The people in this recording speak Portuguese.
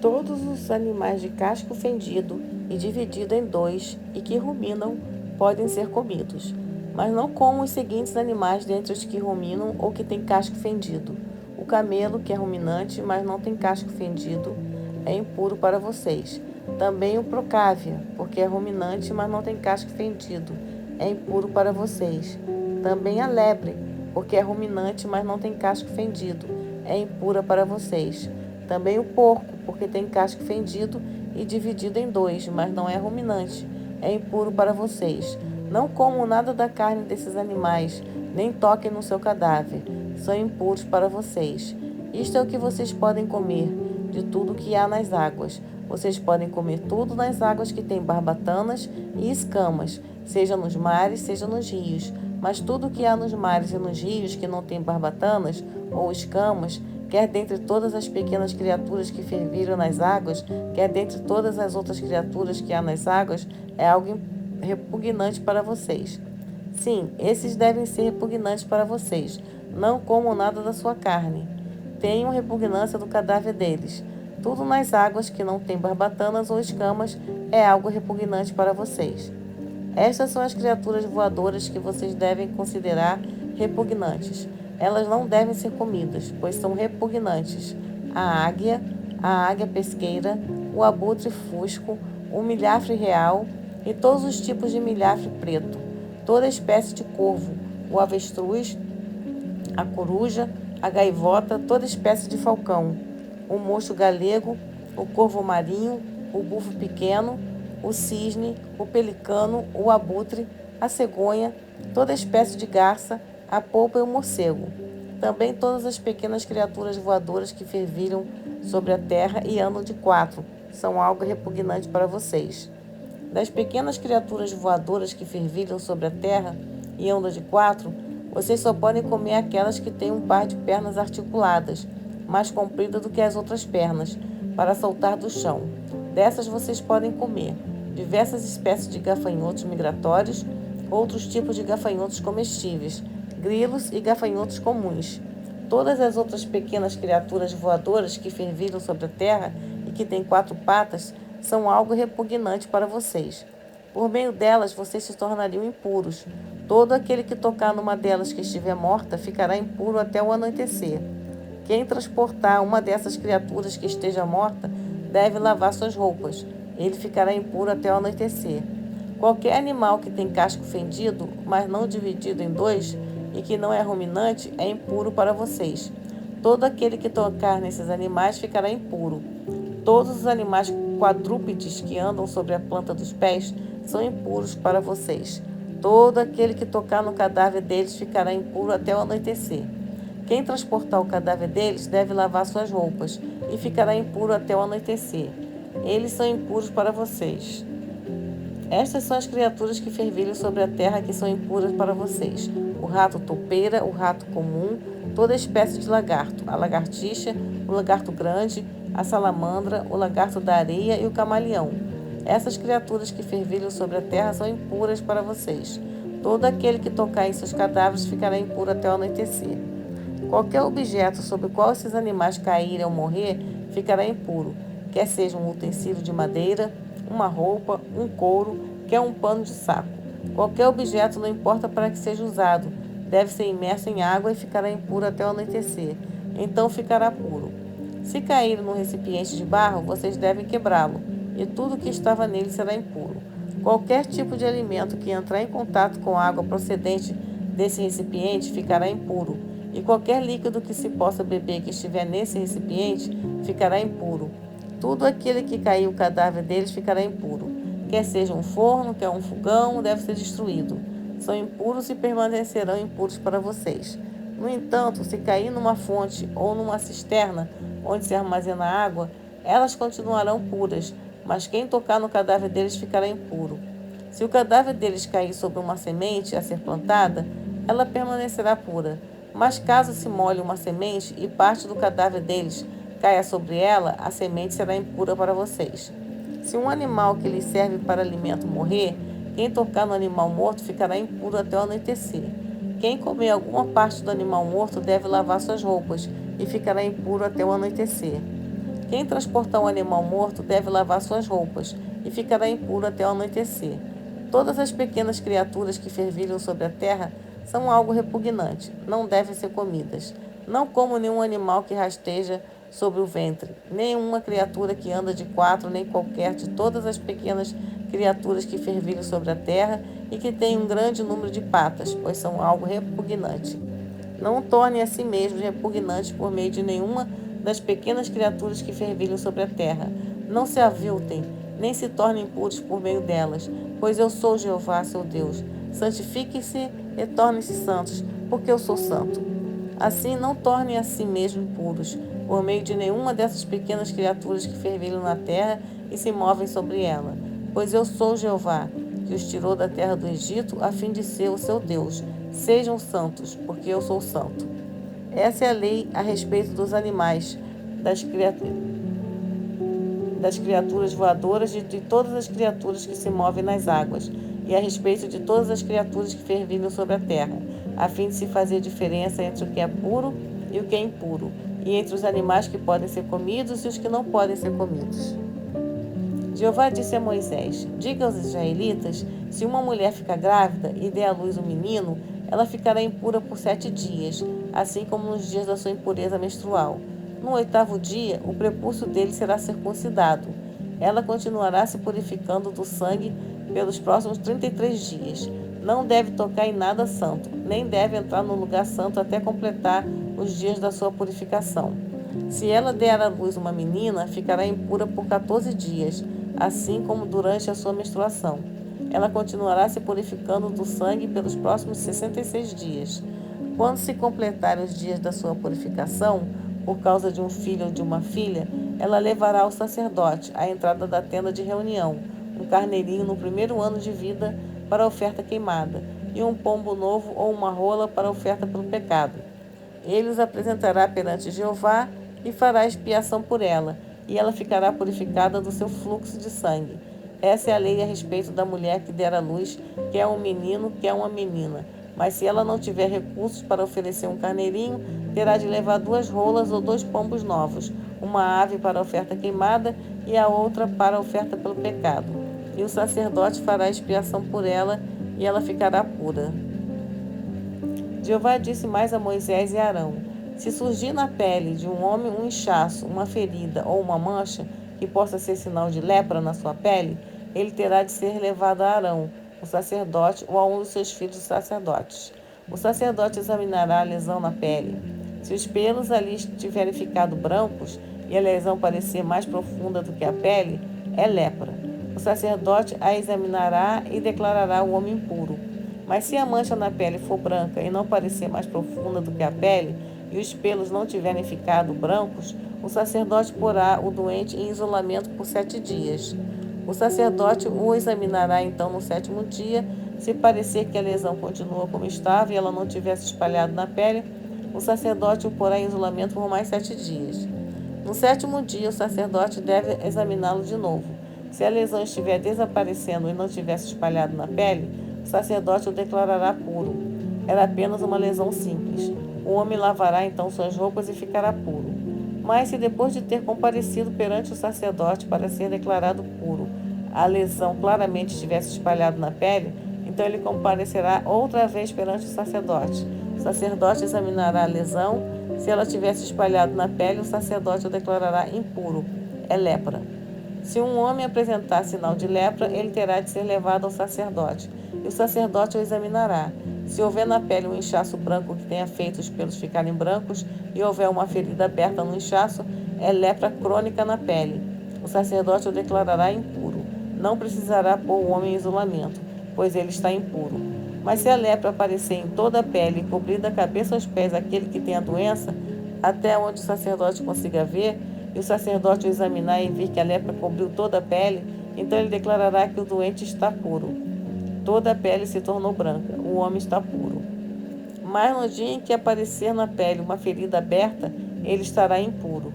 Todos os animais de casco fendido e dividido em dois e que ruminam podem ser comidos, mas não comam os seguintes animais dentre os que ruminam ou que têm casco fendido. O camelo, que é ruminante, mas não tem casco fendido, é impuro para vocês. Também o procávia, porque é ruminante, mas não tem casco fendido, é impuro para vocês. Também a lebre, porque é ruminante, mas não tem casco fendido, é impura para vocês. Também o porco, porque tem casco fendido e dividido em dois, mas não é ruminante, é impuro para vocês. Não comam nada da carne desses animais, nem toquem no seu cadáver, são impuros para vocês. Isto é o que vocês podem comer, de tudo que há nas águas. Vocês podem comer tudo nas águas que têm barbatanas e escamas, seja nos mares, seja nos rios. Mas tudo que há nos mares e nos rios que não tem barbatanas ou escamas, quer dentre todas as pequenas criaturas que fervilham nas águas, quer dentre todas as outras criaturas que há nas águas, é algo repugnante para vocês. Sim, esses devem ser repugnantes para vocês. Não comam nada da sua carne. Tenham repugnância do cadáver deles. Tudo nas águas que não tem barbatanas ou escamas é algo repugnante para vocês. Estas são as criaturas voadoras que vocês devem considerar repugnantes. Elas não devem ser comidas, pois são repugnantes. A águia pesqueira, o abutre fusco, o milhafre real e todos os tipos de milhafre preto, toda espécie de corvo, o avestruz, a coruja, a gaivota, toda espécie de falcão, o mocho galego, o corvo marinho, o bufo pequeno, o cisne, o pelicano, o abutre, a cegonha, toda espécie de garça, a polpa e o morcego. Também todas as pequenas criaturas voadoras que fervilham sobre a terra e andam de quatro são algo repugnante para vocês. Das pequenas criaturas voadoras que fervilham sobre a terra e andam de quatro, vocês só podem comer aquelas que têm um par de pernas articuladas, mais comprida do que as outras pernas, para saltar do chão. Dessas vocês podem comer diversas espécies de gafanhotos migratórios, outros tipos de gafanhotos comestíveis, grilos e gafanhotos comuns. Todas as outras pequenas criaturas voadoras que fervilham sobre a terra e que têm quatro patas são algo repugnante para vocês. Por meio delas, vocês se tornariam impuros. Todo aquele que tocar numa delas que estiver morta ficará impuro até o anoitecer. Quem transportar uma dessas criaturas que esteja morta deve lavar suas roupas. Ele ficará impuro até o anoitecer. Qualquer animal que tem casco fendido, mas não dividido em dois, e que não é ruminante, é impuro para vocês. Todo aquele que tocar nesses animais ficará impuro. Todos os animais quadrúpedes que andam sobre a planta dos pés são impuros para vocês. Todo aquele que tocar no cadáver deles ficará impuro até o anoitecer. Quem transportar o cadáver deles deve lavar suas roupas e ficará impuro até o anoitecer. Eles são impuros para vocês. Estas são as criaturas que fervilham sobre a terra que são impuras para vocês: o rato toupeira, o rato comum, toda espécie de lagarto, a lagartixa, o lagarto grande, a salamandra, o lagarto da areia e o camaleão. Essas criaturas que fervilham sobre a terra são impuras para vocês. Todo aquele que tocar em seus cadáveres ficará impuro até o anoitecer. Qualquer objeto sobre o qual esses animais caírem ou morrer ficará impuro, quer seja um utensílio de madeira, uma roupa, um couro, quer um pano de saco. Qualquer objeto, não importa para que seja usado, deve ser imerso em água e ficará impuro até o anoitecer. Então ficará puro. Se cair num recipiente de barro, vocês devem quebrá-lo, e tudo que estava nele será impuro. Qualquer tipo de alimento que entrar em contato com água procedente desse recipiente ficará impuro, e qualquer líquido que se possa beber que estiver nesse recipiente ficará impuro. Tudo aquele que cair o cadáver deles ficará impuro. Quer seja um forno, quer um fogão, deve ser destruído. São impuros e permanecerão impuros para vocês. No entanto, se cair numa fonte ou numa cisterna onde se armazena água, elas continuarão puras, mas quem tocar no cadáver deles ficará impuro. Se o cadáver deles cair sobre uma semente a ser plantada, ela permanecerá pura. Mas caso se molhe uma semente e parte do cadáver deles caia sobre ela, a semente será impura para vocês. Se um animal que lhes serve para alimento morrer, quem tocar no animal morto ficará impuro até o anoitecer. Quem comer alguma parte do animal morto deve lavar suas roupas e ficará impuro até o anoitecer. Quem transportar um animal morto deve lavar suas roupas e ficará impuro até o anoitecer. Todas as pequenas criaturas que fervilham sobre a terra são algo repugnante, não devem ser comidas. Não como nenhum animal que rasteja sobre o ventre, nenhuma criatura que anda de quatro, nem qualquer de todas as pequenas criaturas que fervilham sobre a terra e que têm um grande número de patas, pois são algo repugnante. Não tornem a si mesmos repugnantes por meio de nenhuma das pequenas criaturas que fervilham sobre a terra. Não se aviltem, nem se tornem impuros por meio delas, pois eu sou Jeová, seu Deus. Santifiquem-se e tornem-se santos, porque eu sou santo. Assim, não tornem a si mesmos impuros por meio de nenhuma dessas pequenas criaturas que fervilham na terra e se movem sobre ela, pois eu sou Jeová, que os tirou da terra do Egito, a fim de ser o seu Deus. Sejam santos, porque eu sou santo. Essa é a lei a respeito dos animais, das criaturas voadoras e de todas as criaturas que se movem nas águas, e a respeito de todas as criaturas que fervilham sobre a terra, a fim de se fazer diferença entre o que é puro e o que é impuro, e entre os animais que podem ser comidos e os que não podem ser comidos. Jeová disse a Moisés: diga aos israelitas, se uma mulher ficar grávida e der à luz um menino, ela ficará impura por 7 dias, assim como nos dias da sua impureza menstrual. No 8º dia, o prepúcio dele será circuncidado. Ela continuará se purificando do sangue pelos próximos 33 dias. Não deve tocar em nada santo, nem deve entrar no lugar santo até completar os dias da sua purificação. Se ela der à luz uma menina, ficará impura por 14 dias, assim como durante a sua menstruação. Ela continuará se purificando do sangue pelos próximos 66 dias. Quando se completarem os dias da sua purificação, por causa de um filho ou de uma filha, ela levará ao sacerdote à entrada da tenda de reunião um carneirinho no primeiro ano de vida para a oferta queimada, e um pombo novo ou uma rola para a oferta pelo pecado. Ele os apresentará perante Jeová e fará expiação por ela, e ela ficará purificada do seu fluxo de sangue. Essa é a lei a respeito da mulher que der à luz, quer um menino, quer uma menina. Mas se ela não tiver recursos para oferecer um carneirinho, terá de levar 2 rolas ou 2 pombos novos, uma ave para a oferta queimada e a outra para a oferta pelo pecado. E o sacerdote fará expiação por ela, e ela ficará pura. Jeová disse mais a Moisés e a Arão: se surgir na pele de um homem um inchaço, uma ferida ou uma mancha que possa ser sinal de lepra na sua pele, ele terá de ser levado a Arão, o sacerdote, ou a um dos seus filhos sacerdotes. O sacerdote examinará a lesão na pele. Se os pelos ali tiverem ficado brancos e a lesão parecer mais profunda do que a pele, é lepra. O sacerdote a examinará e declarará o homem impuro. Mas se a mancha na pele for branca e não parecer mais profunda do que a pele, e os pelos não tiverem ficado brancos, o sacerdote porá o doente em isolamento por 7 dias. O sacerdote o examinará então no 7º dia. Se parecer que a lesão continua como estava e ela não tiver se espalhado na pele, o sacerdote o porá em isolamento por mais 7 dias. No 7º dia, o sacerdote deve examiná-lo de novo. Se a lesão estiver desaparecendo e não tiver se espalhado na pele, o sacerdote o declarará puro. Era apenas uma lesão simples. O homem lavará então suas roupas e ficará puro. Mas se depois de ter comparecido perante o sacerdote para ser declarado puro, a lesão claramente estivesse espalhado na pele, então ele comparecerá outra vez perante o sacerdote. O sacerdote examinará a lesão. Se ela tivesse espalhado na pele, o sacerdote o declarará impuro. É lepra. Se um homem apresentar sinal de lepra, ele terá de ser levado ao sacerdote, e o sacerdote o examinará. Se houver na pele um inchaço branco que tenha feito os pelos ficarem brancos e houver uma ferida aberta no inchaço, é lepra crônica na pele. O sacerdote o declarará impuro. Não precisará pôr o homem em isolamento, pois ele está impuro. Mas se a lepra aparecer em toda a pele e cobrir da cabeça aos pés aquele que tem a doença, até onde o sacerdote consiga ver, e o sacerdote o examinar e vir que a lepra cobriu toda a pele, então ele declarará que o doente está puro. Toda a pele se tornou branca, o homem está puro. Mas no dia em que aparecer na pele uma ferida aberta, ele estará impuro.